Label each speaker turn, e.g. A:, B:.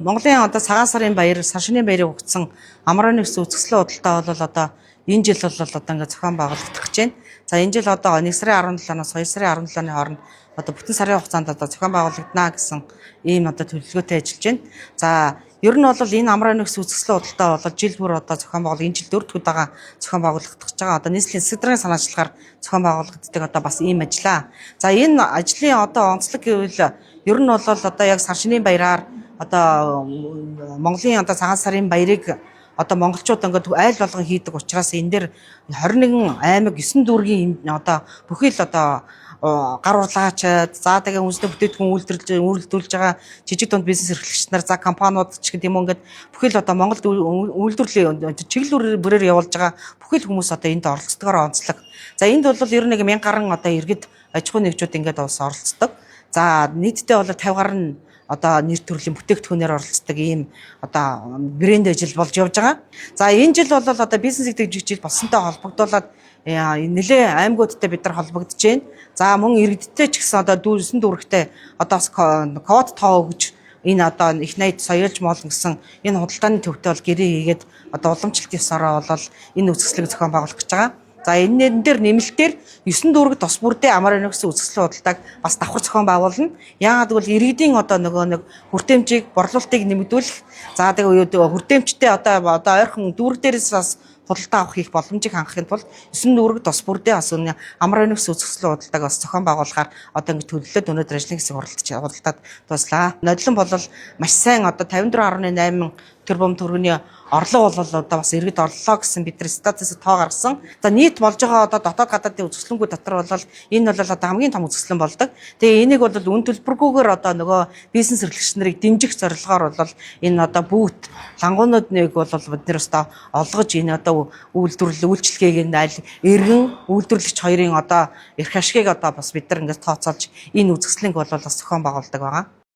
A: Монголын одоо цагаан сарын баяр, сар шинийн баярыг өгсөн амрын нэгс үзэсгэлэн худалдаа бол одоо энэ жил бол одоо ингээд зохион байгуулагдах гэж байна. За энэ жил одоо 1 сарын 17-наас 2 сарын 17-ны хооронд одоо бүтэн сарын хугацаанд одоо зохион байгуулагдана гэсэн ийм одоо төлөвлөгөөтэй ажиллаж байна. За ер нь бол энэ амрын нэгс үзэсгэлэн худалдаа бол жил бүр одоо зохион байгуул энэ жил 4 дахь удаага зохион байгуулагдах гэж байгаа. Одоо нийслэлийн засаг даргын санаачлагаар зохион байгуулагддаг одоо бас ийм ажиллаа. За энэ ажлын одоо онцлог гэвэл ер нь бол одоо яг сар шинийн баяраар одоо Монголын одоо цагаан сарын баярыг одоо монголчууд ингээд айл болгон хийдэг учраас энэ дээр 21 аймаг 9 дүүргийн одоо бүхий л одоо гар урлаач за тэгээ үндэсний бүтээгдэхүүн үйлдвэрлэж байгаа жижиг дунд бизнес эрхлэгч нар за компаниуд ч гэдэг юм ингээд бүхий л одоо Монголд үйлдвэрлэлийн чиглэл бүрээр явуулж байгаа бүхий л хүмүүс одоо энд оролцдогоор онцлог. За энд бол ер нь 1000 гаруй одоо иргэд аж ахуйн нэгжүүд ингээд бас оролцдог. За нийтдээ бол 50 гаруй одоо нэр төрлийн бүтээгдэхүүнээр оролцдог ийм одоо брэнд ажил болж явж байгаа. За энэ жил бол одоо бизнес эдгэж жил болсонтой холбогдуулаад нэлээ аймагуудтай бид нар холбогдож байна. За мөн иргэдтэй ч гэсэн одоо 9 дүүрэгтэй одоо код тоо өгж энэ одоо их найд соёолж моолн гэсэн энэ худалдааны төвтэй бол гэрээ хийгээд одоо уламжлалт ёсороо бол энэ үзэсгэлэг зохион байгуулах гэж байгаа. За энэ дээр нэмэлтээр 9 дүүрэг тос бүрдээ амрын нэгс үзэсгэлэн худалдааг бас давхар зохион байгуулна. Яагаад гэвэл иргэдийн одоо нөгөө нэг хүртээмжийг борлуулалтыг нэмэгдүүлэх. За тэгээ хүртээмжтэй одоо ойрхон дүүрэг дээрээс бас худалдаа авах их боломжийг хангахын тулд 9 дүүрэг тос бүрдээ бас амрын нэгс үзэсгэлэн худалдааг бас зохион байгуулахаар одоо ингэ төлөвлөлөд өнөөдөр ажлын хэсэг худалдаад дуслаа. Нодлон бол маш сайн одоо 54.8 тэрбум төгрөгийн орлого бол одоо бас иргэд орлоо гэсэн бид нар статистик тоо гаргасан. За нийт болж байгаа одоо дотоод гадаадын үзэсгэлэнгүй дотор бол энэ бол одоо хамгийн том үзэсгэлэн болдог. Тэгээ энийг бол үн төлбөргүйгээр одоо нөгөө бизнес эрхлэгч нарыг дэмжих зорилгоор бол энэ одоо бүгд лангуунуудыг бол бид нар өстой олгож энэ одоо үйлчлэгийг нь аль эргэн үйлдвэрлэгч хоёрын одоо эрх ашгийг одоо бас бид нар ингэж тооцоолж энэ үзэсгэлэнг бол бас зохион байгуулдаг байгаа.